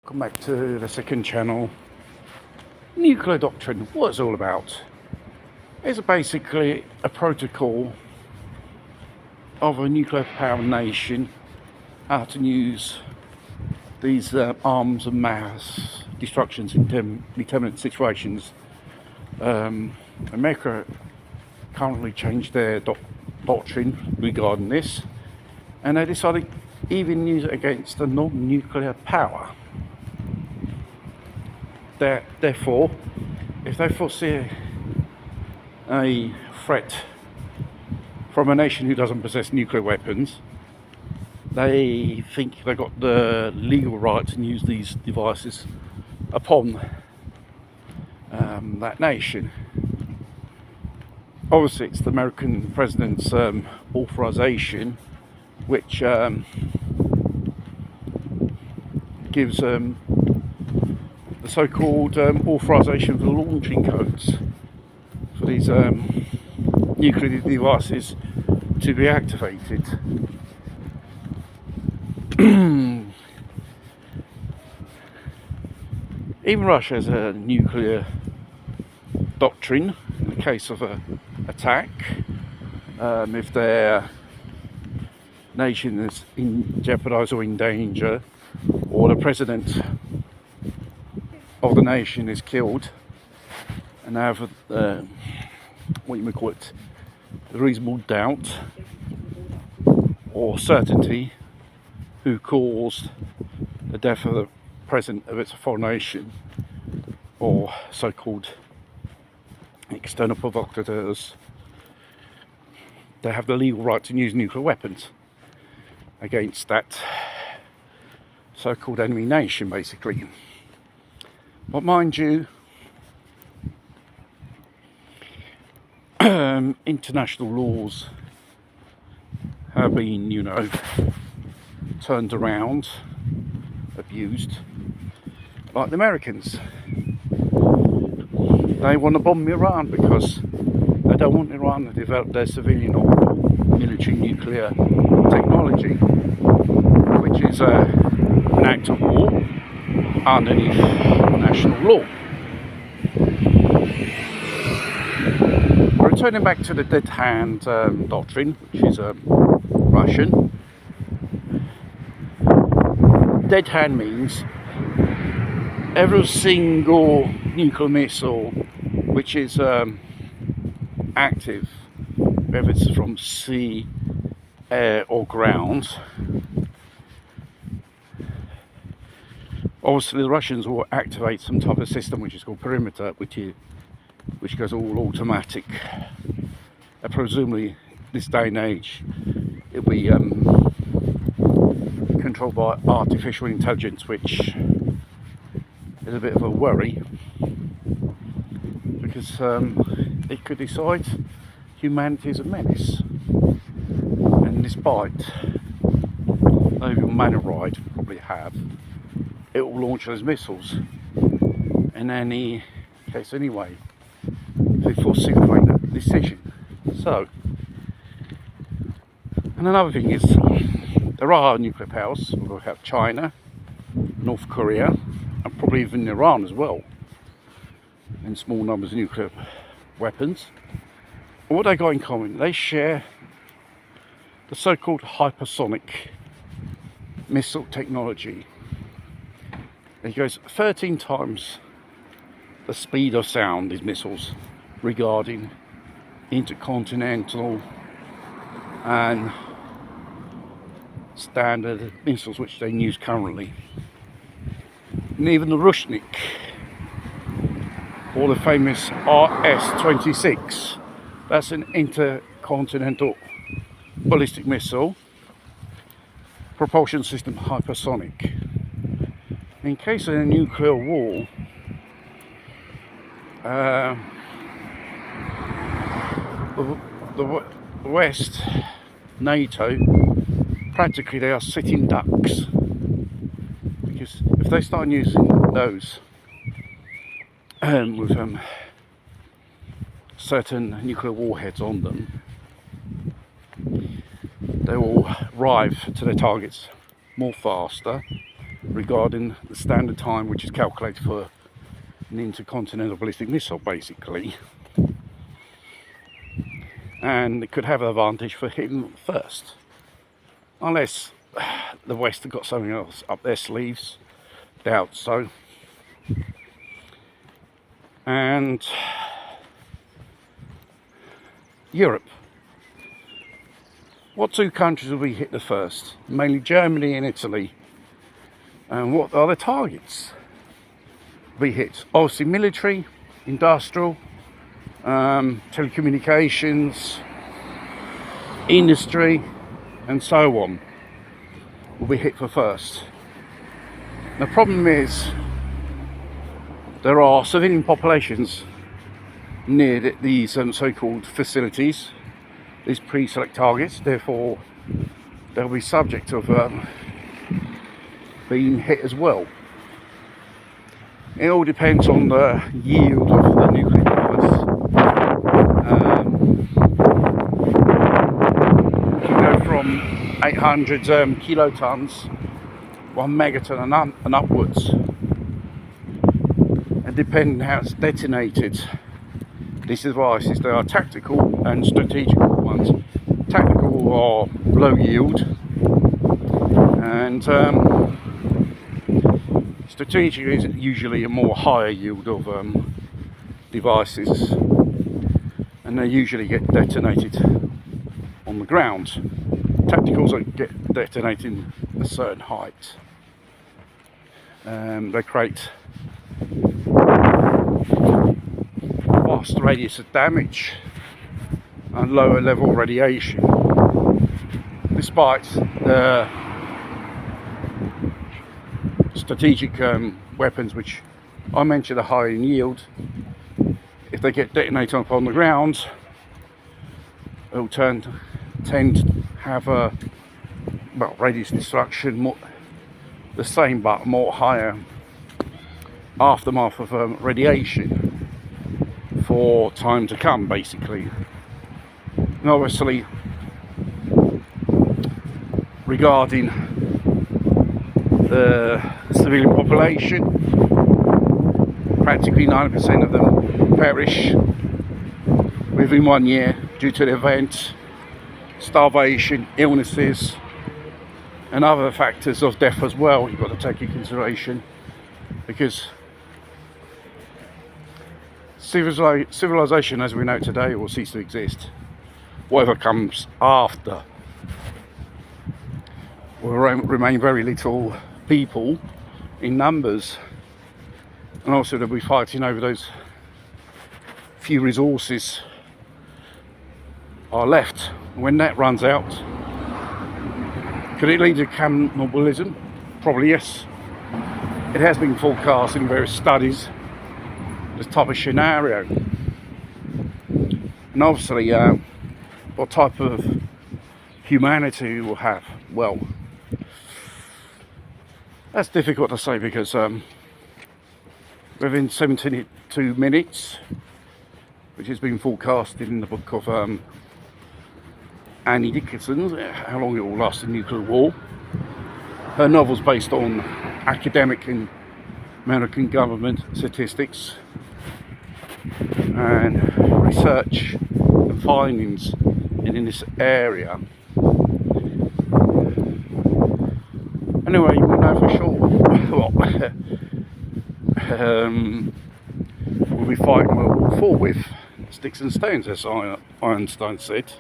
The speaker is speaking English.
Welcome back to the second channel. Nuclear doctrine, what it's all about. It's basically a protocol of a nuclear powered nation how to use these arms of mass destructions in determinate situations. America currently changed their doctrine regarding this, and they decided even use it against a non-nuclear power. Therefore, if they foresee a threat from a nation who doesn't possess nuclear weapons, they think they've got the legal right to use these devices upon that nation. Obviously, it's the American president's authorization, which gives the so-called authorization for launching codes for these nuclear devices to be activated. Even Russia has a nuclear doctrine in the case of an attack. If their nation is in jeopardized or in danger, or the president of the nation is killed, and they have what you may call it, reasonable doubt or certainty who caused the death of the president of its foreign nation, or so-called external provocateurs, they have the legal right to use nuclear weapons against that so-called enemy nation, basically. But mind you, international laws have been, turned around, abused, like the Americans. They want to bomb Iran because they don't want Iran to develop their civilian or military nuclear technology, which is an act of war underneath national law. Returning back to the dead hand doctrine, which is Russian. Dead hand means every single nuclear missile which is active, whether it's from sea, air or ground. Obviously the Russians will activate some type of system which is called perimeter, which goes all automatic. Presumably this day and age it'll be controlled by artificial intelligence, which is a bit of a worry, because it could decide humanity is a menace, and despite man ride probably have, it will launch those missiles in any case anyway, before signifying that decision. So, and another thing is, there are nuclear powers. We have China, North Korea, and probably even Iran as well, in small numbers of nuclear weapons. And what they got in common, they share the so-called hypersonic missile technology. It goes 13 times the speed of sound, these missiles, regarding intercontinental and standard missiles which they use currently. And even the Rushnik, or the famous RS-26, that's an intercontinental ballistic missile propulsion system, hypersonic. In case of a nuclear war, the West, NATO, practically they are sitting ducks, because if they start using those with certain nuclear warheads on them, they will arrive to their targets more faster, regarding the standard time which is calculated for an intercontinental ballistic missile, basically. And it could have an advantage for him first, unless the West have got something else up their sleeves. Doubt so. And Europe. What two countries will be hit the first? Mainly Germany and Italy. And what are the targets be hit? Obviously military, industrial, telecommunications, industry, and so on will be hit for first. The problem is there are civilian populations near these so-called facilities, these pre-select targets, therefore they'll be subject of being hit as well. It all depends on the yield of the nuclear device. You can go from 800 kilotons, 1 megaton and upwards. And depending how it's detonated, these devices, they are tactical and strategical ones. Tactical are low yield, and strategic is usually a more higher yield of devices, and they usually get detonated on the ground. Tacticals don't get detonated at a certain height. They create vast radius of damage and lower level radiation, despite the strategic weapons which I mentioned are high in yield. If they get detonated upon the ground, they'll tend to have a radius destruction, the same but more higher aftermath of radiation for time to come, basically. And obviously, regarding the civilian population, practically 90% of them perish within 1 year due to the event, starvation, illnesses, and other factors of death as well you've got to take into consideration, because civilization as we know it today will cease to exist. Whatever comes after will remain very little people in numbers, and also they'll be fighting over those few resources are left. When that runs out, could it lead to cannibalism? Probably yes. It has been forecast in various studies, this type of scenario. And obviously, what type of humanity we'll have, well, that's difficult to say, because within 72 minutes, which has been forecasted in the book of Annie Dickinson, How Long It Will Last, the Nuclear War. Her novel's based on academic and American government statistics and research and findings in this area. Anyway, you will know for sure we'll be fighting World War IV with sticks and stones, as Einstein said.